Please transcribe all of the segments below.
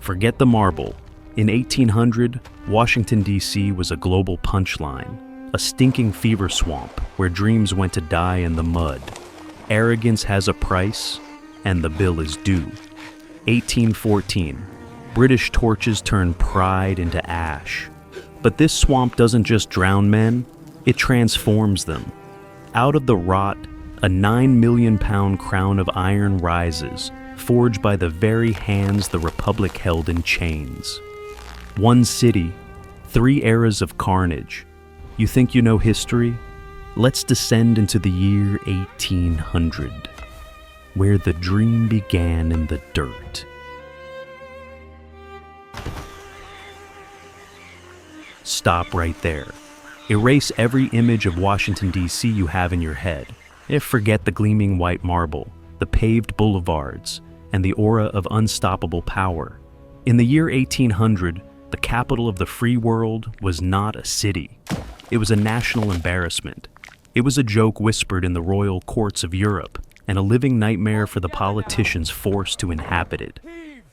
Forget the marble. In 1800, Washington, D.C. was a global punchline, a stinking fever swamp where dreams went to die in the mud. Arrogance has a price, and the bill is due. 1814. British torches turn pride into ash. But this swamp doesn't just drown men, it transforms them. Out of the rot, a 9 million pound crown of iron rises, forged by the very hands the Republic held in chains. One city, 3 eras of carnage. You think you know history? Let's descend into the year 1800, where the dream began in the dirt. Stop right there. Erase every image of Washington, D.C. you have in your head. Forget the gleaming white marble, the paved boulevards, and the aura of unstoppable power. In the year 1800, the capital of the free world was not a city. It was a national embarrassment. It was a joke whispered in the royal courts of Europe, and a living nightmare for the politicians forced to inhabit it.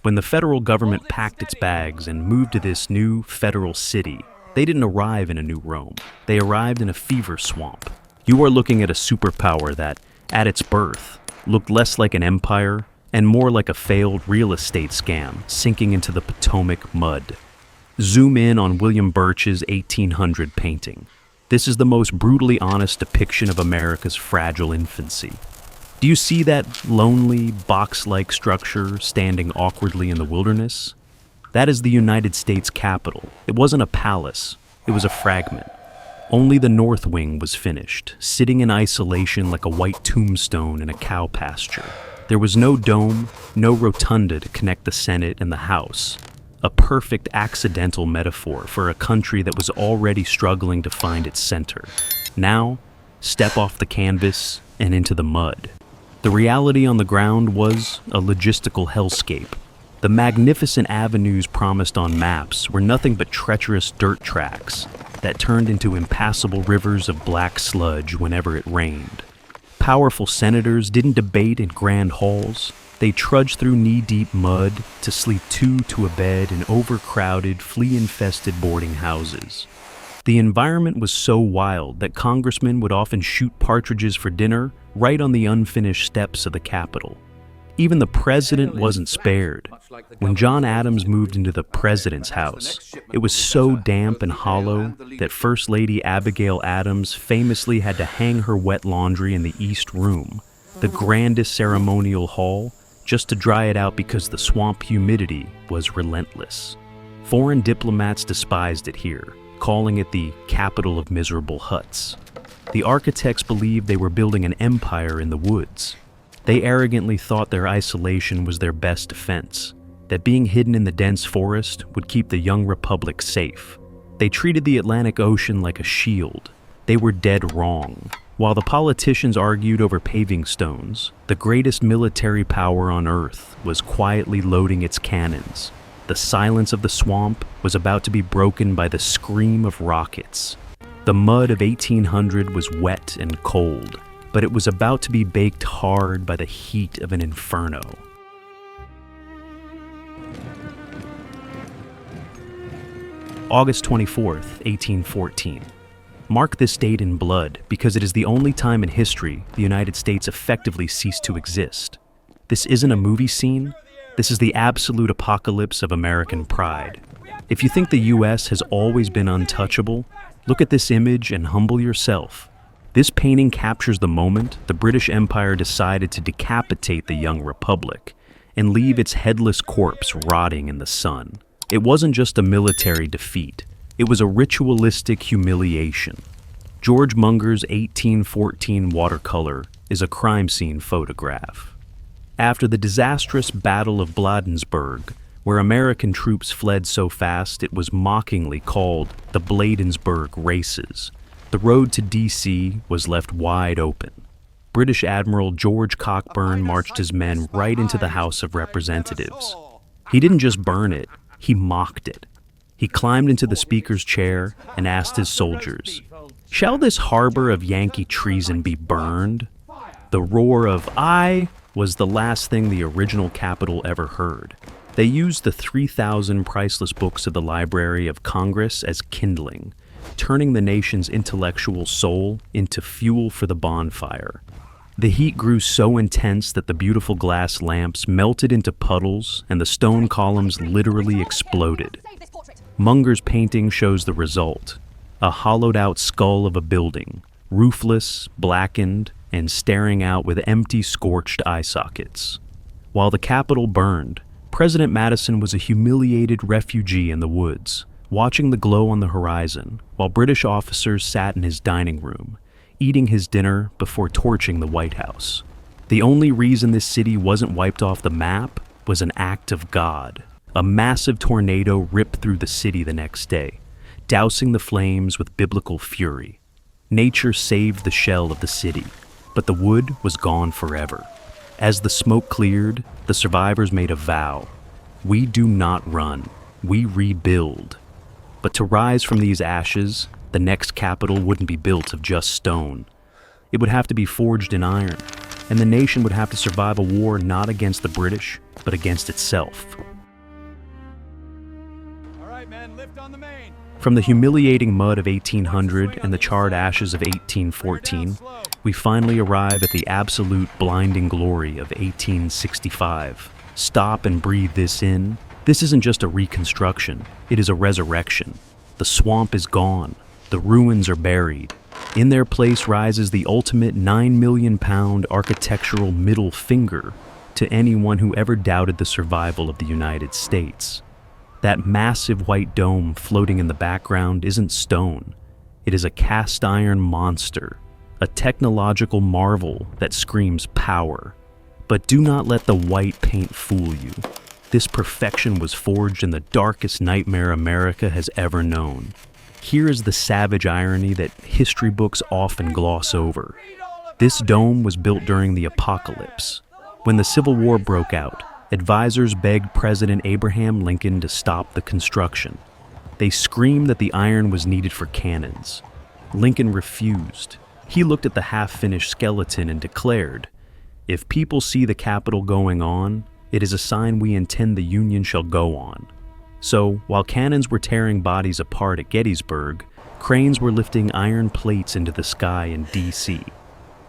When the federal government packed its bags and moved to this new federal city, they didn't arrive in a new Rome. They arrived in a fever swamp. You are looking at a superpower that, at its birth, looked less like an empire and more like a failed real estate scam sinking into the Potomac mud. Zoom in on William Birch's 1800 painting. This is the most brutally honest depiction of America's fragile infancy. Do you see that lonely, box-like structure standing awkwardly in the wilderness? That is the United States Capitol. It wasn't a palace, it was a fragment. Only the north wing was finished, sitting in isolation like a white tombstone in a cow pasture. There was no dome, no rotunda to connect the Senate and the House. A perfect accidental metaphor for a country that was already struggling to find its center. Now, step off the canvas and into the mud. The reality on the ground was a logistical hellscape. The magnificent avenues promised on maps were nothing but treacherous dirt tracks that turned into impassable rivers of black sludge whenever it rained. Powerful senators didn't debate in grand halls. They trudged through knee-deep mud to sleep 2 to a bed in overcrowded, flea-infested boarding houses. The environment was so wild that congressmen would often shoot partridges for dinner right on the unfinished steps of the Capitol. Even the president wasn't spared. When John Adams moved into the president's house, it was so damp and hollow that First Lady Abigail Adams famously had to hang her wet laundry in the East Room, the grandest ceremonial hall, just to dry it out because the swamp humidity was relentless. Foreign diplomats despised it here, calling it the capital of miserable huts. The architects believed they were building an empire in the woods. They arrogantly thought their isolation was their best defense, that being hidden in the dense forest would keep the young republic safe. They treated the Atlantic Ocean like a shield. They were dead wrong. While the politicians argued over paving stones, the greatest military power on Earth was quietly loading its cannons. The silence of the swamp was about to be broken by the scream of rockets. The mud of 1800 was wet and cold, but it was about to be baked hard by the heat of an inferno. August 24th, 1814. Mark this date in blood because it is the only time in history the United States effectively ceased to exist. This isn't a movie scene. This is the absolute apocalypse of American pride. If you think the U.S. has always been untouchable, look at this image and humble yourself. This painting captures the moment the British Empire decided to decapitate the young republic and leave its headless corpse rotting in the sun. It wasn't just a military defeat. It was a ritualistic humiliation. George Munger's 1814 watercolor is a crime scene photograph. After the disastrous Battle of Bladensburg, where American troops fled so fast it was mockingly called the Bladensburg Races, the road to D.C. was left wide open. British Admiral George Cockburn marched his men right into the House of Representatives. He didn't just burn it, he mocked it. He climbed into the speaker's chair and asked his soldiers, "Shall this harbor of Yankee treason be burned?" The roar of "Aye" was the last thing the original Capitol ever heard. They used the 3,000 priceless books of the Library of Congress as kindling, turning the nation's intellectual soul into fuel for the bonfire. The heat grew so intense that the beautiful glass lamps melted into puddles and the stone columns literally exploded. Munger's painting shows the result: a hollowed-out skull of a building, roofless, blackened, and staring out with empty, scorched eye sockets. While the Capitol burned, President Madison was a humiliated refugee in the woods, watching the glow on the horizon, while British officers sat in his dining room, eating his dinner before torching the White House. The only reason this city wasn't wiped off the map was an act of God. A massive tornado ripped through the city the next day, dousing the flames with biblical fury. Nature saved the shell of the city, but the wood was gone forever. As the smoke cleared, the survivors made a vow: we do not run, we rebuild. But to rise from these ashes, the next capital wouldn't be built of just stone. It would have to be forged in iron, and the nation would have to survive a war not against the British, but against itself. All right, men, lift on the main. From the humiliating mud of 1800 and the charred ashes of 1814, we finally arrive at the absolute blinding glory of 1865. Stop and breathe this in. This isn't just a reconstruction, it is a resurrection. The swamp is gone. The ruins are buried. In their place rises the ultimate 9 million pound architectural middle finger to anyone who ever doubted the survival of the United States. That massive white dome floating in the background isn't stone. It is a cast iron monster, a technological marvel that screams power. But do not let the white paint fool you. This perfection was forged in the darkest nightmare America has ever known. Here is the savage irony that history books often gloss over. This dome was built during the apocalypse. When the Civil War broke out, advisors begged President Abraham Lincoln to stop the construction. They screamed that the iron was needed for cannons. Lincoln refused. He looked at the half-finished skeleton and declared, "If people see the Capitol going on, it is a sign we intend the Union shall go on." So, while cannons were tearing bodies apart at Gettysburg, cranes were lifting iron plates into the sky in D.C.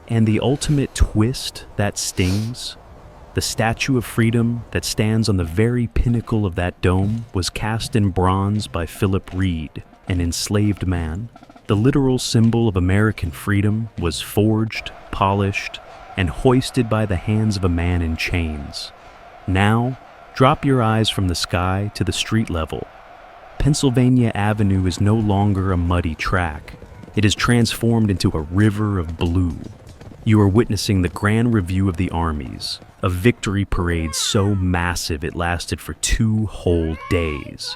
And the ultimate twist that stings? The Statue of Freedom that stands on the very pinnacle of that dome was cast in bronze by Philip Reed, an enslaved man. The literal symbol of American freedom was forged, polished, and hoisted by the hands of a man in chains. Now, drop your eyes from the sky to the street level. Pennsylvania Avenue is no longer a muddy track. It is transformed into a river of blue. You are witnessing the Grand Review of the Armies, a victory parade so massive it lasted for 2 whole days.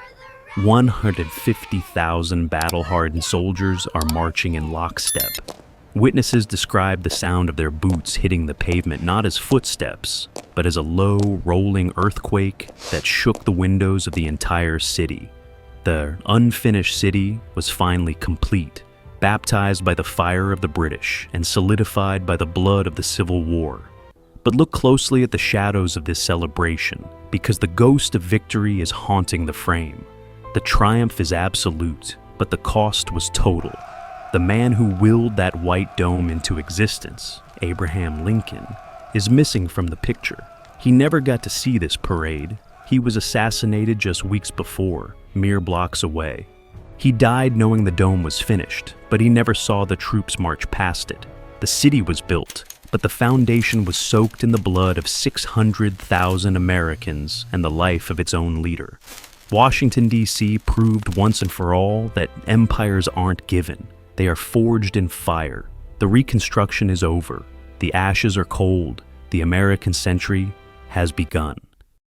150,000 battle-hardened soldiers are marching in lockstep. Witnesses describe the sound of their boots hitting the pavement not as footsteps, but as a low, rolling earthquake that shook the windows of the entire city. The unfinished city was finally complete, baptized by the fire of the British and solidified by the blood of the Civil War. But look closely at the shadows of this celebration, because the ghost of victory is haunting the frame. The triumph is absolute, but the cost was total. The man who willed that white dome into existence, Abraham Lincoln, is missing from the picture. He never got to see this parade. He was assassinated just weeks before, mere blocks away. He died knowing the dome was finished, but he never saw the troops march past it. The city was built, but the foundation was soaked in the blood of 600,000 Americans and the life of its own leader. Washington, D.C. proved once and for all that empires aren't given. They are forged in fire. The Reconstruction is over. The ashes are cold. The American century has begun.